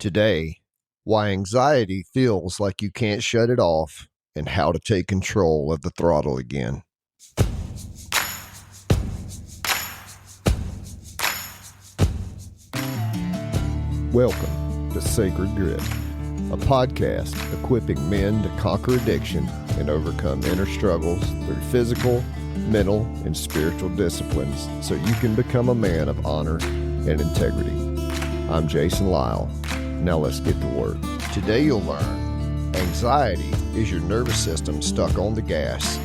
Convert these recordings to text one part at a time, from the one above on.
Today, why anxiety feels like you can't shut it off and how to take control of the throttle again. Welcome to Sacred Grit, a podcast equipping men to conquer addiction and overcome inner struggles through physical, mental, and spiritual disciplines so you can become a man of honor and integrity. I'm Jason.lyle. Now let's get to work. Today you'll learn anxiety is your nervous system stuck on the gas.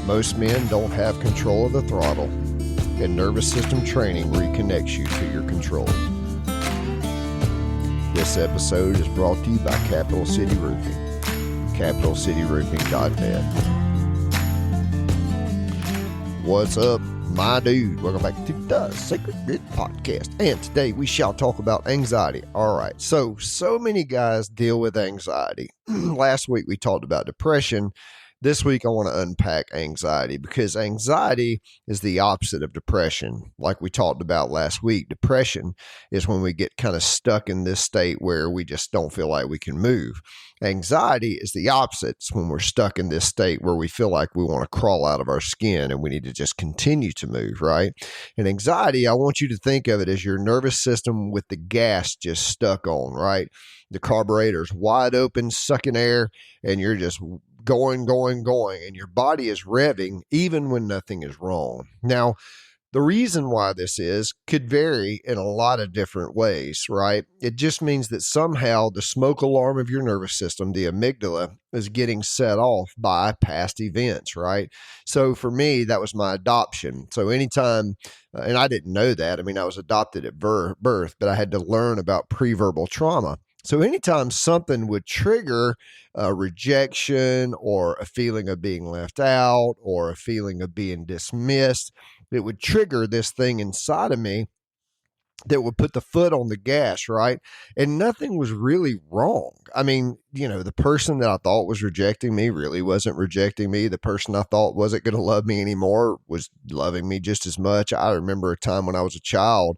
Most men don't have control of the throttle, and nervous system training reconnects you to your control. This episode is brought to you by Capital City Roofing, capitalcityroofing.net. What's up, my dude? Welcome back to the Sacred Grit Podcast. And today we shall talk about anxiety. All right. So many guys deal with anxiety. Last week we talked about depression. This week I want to unpack anxiety because anxiety is the opposite of depression. Like we talked about last week, depression is when we get kind of stuck in this state where we just don't feel like we can move. Anxiety is the opposite. It's when we're stuck in this state where we feel like we want to crawl out of our skin and we need to just continue to move, right? And anxiety, I want you to think of it as your nervous system with the gas just stuck on, right? The carburetor's wide open, sucking air, and you're just going, and your body is revving even when nothing is wrong. Now, the reason why this is could vary in a lot of different ways, right? It just means that somehow the smoke alarm of your nervous system, the amygdala, is getting set off by past events, right? So for me, that was my adoption. So anytime, and I didn't know that. I mean, I was adopted at birth, but I had to learn about pre-verbal trauma. So anytime something would trigger a rejection or a feeling of being left out or a feeling of being dismissed, it would trigger this thing inside of me that would put the foot on the gas, right? And nothing was really wrong. I mean, the person that I thought was rejecting me really wasn't rejecting me. The person I thought wasn't going to love me anymore was loving me just as much. I remember a time when I was a child,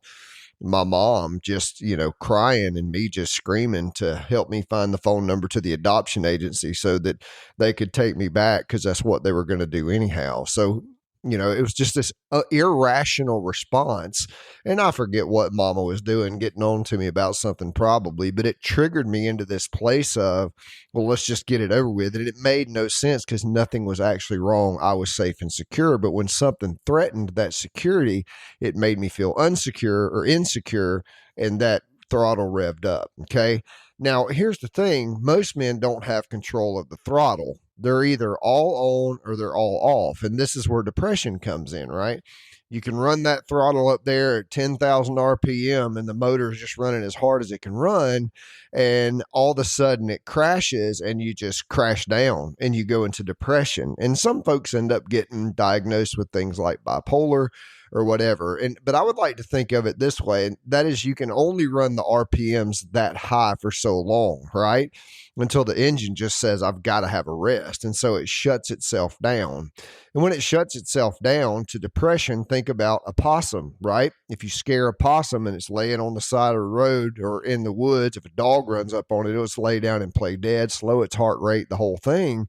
my mom just, crying and me just screaming to help me find the phone number to the adoption agency so that they could take me back because that's what they were going to do anyhow. So, it was just this irrational response. And I forget what mama was doing, getting on to me about something probably, but it triggered me into this place of, well, let's just get it over with. And it made no sense because nothing was actually wrong. I was safe and secure. But when something threatened that security, it made me feel unsecure or insecure, and that throttle revved up. Okay. Now, here's the thing. Most men don't have control of the throttle. They're either all on or they're all off. And this is where depression comes in, right? You can run that throttle up there at 10,000 RPM and the motor is just running as hard as it can run. And all of a sudden it crashes and you just crash down and you go into depression. And some folks end up getting diagnosed with things like bipolar or whatever. But I would like to think of it this way, and that is you can only run the RPMs that high for so long, right? Until the engine just says, I've got to have a rest. And so it shuts itself down. And when it shuts itself down to depression, think about a possum, right? If you scare a possum and it's laying on the side of the road or in the woods, if a dog runs up on it, it'll just lay down and play dead, slow its heart rate, the whole thing,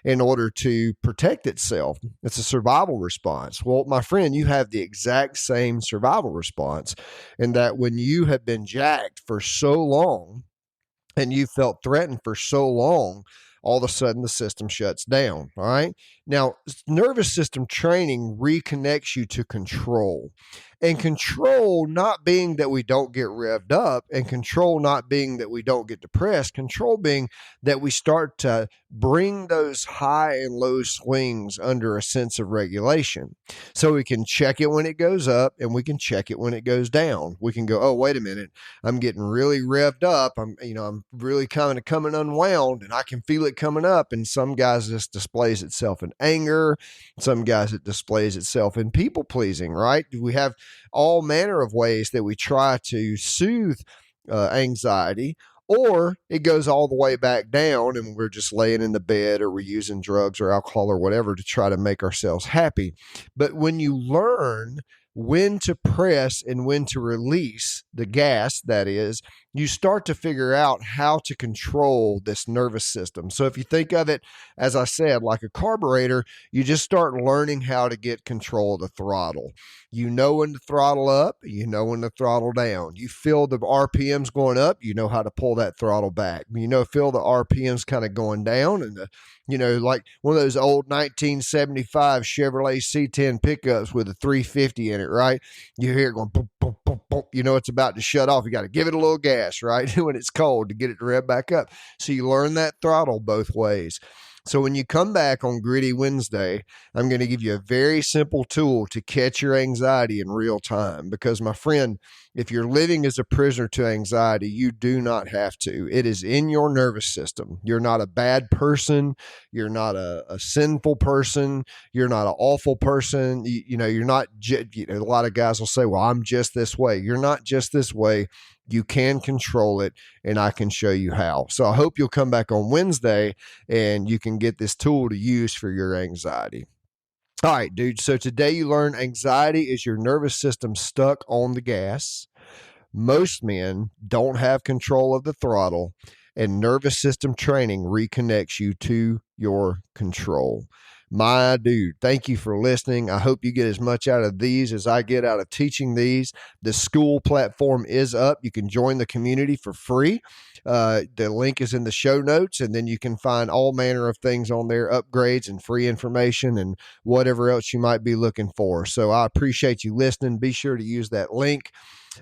in order to protect itself. It's a survival response. Well, my friend, you have the exact same survival response in that when you have been jacked for so long and you felt threatened for so long, all of a sudden the system shuts down. All right. Now, nervous system training reconnects you to control. And control not being that we don't get revved up, and control not being that we don't get depressed, control being that we start to bring those high and low swings under a sense of regulation. So we can check it when it goes up and we can check it when it goes down. We can go, oh, wait a minute, I'm getting really revved up. I'm really kind of coming unwound and I can feel it coming up. And some guys this displays itself in anger. Some guys it displays itself in people pleasing, right? We have all manner of ways that we try to soothe anxiety, or it goes all the way back down and we're just laying in the bed or we're using drugs or alcohol or whatever to try to make ourselves happy. But when you learn when to press and when to release the gas, that is, you start to figure out how to control this nervous system. So if you think of it, as I said, like a carburetor, you just start learning how to get control of the throttle. You know when to throttle up, you know when to throttle down. You feel the RPMs going up, you know how to pull that throttle back. Feel the RPMs kind of going down, and like one of those old 1975 Chevrolet C10 pickups with a 350 in it, right? You hear it going boom, boom, boom, boom. It's about to shut off. You got to give it a little gas, right? When it's cold to get it to rev back up. So you learn that throttle both ways. So when you come back on Gritty Wednesday, I'm going to give you a very simple tool to catch your anxiety in real time. Because, my friend, if you're living as a prisoner to anxiety, you do not have to. It is in your nervous system. You're not a bad person. You're not a sinful person. You're not an awful person. You're not, a lot of guys will say, well, I'm just this way. You're not just this way. You can control it, and I can show you how. So I hope you'll come back on Wednesday and you can get this tool to use for your anxiety. All right, dude. So today you learn anxiety is your nervous system stuck on the gas. Most men don't have control of the throttle, and nervous system training reconnects you to your control. My dude, thank you for listening. I hope you get as much out of these as I get out of teaching these. The school platform is up. You can join the community for free. The link is in the show notes, and then you can find all manner of things on there, upgrades and free information and whatever else you might be looking for. So I appreciate you listening. Be sure to use that link.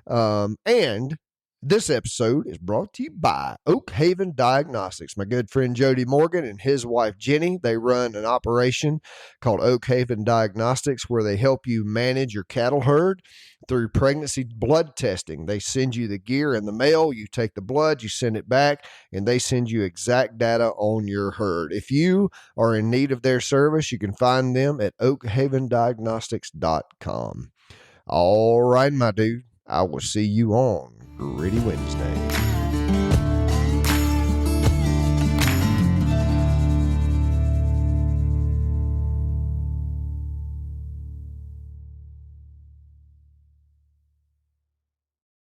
And this episode is brought to you by Oak Haven Diagnostics. My good friend Jody Morgan and his wife Jenny, they run an operation called Oak Haven Diagnostics where they help you manage your cattle herd through pregnancy blood testing. They send you the gear in the mail, you take the blood, you send it back, and they send you exact data on your herd. If you are in need of their service, you can find them at oakhavendiagnostics.com. All right, my dude. I will see you on Gritty Wednesday.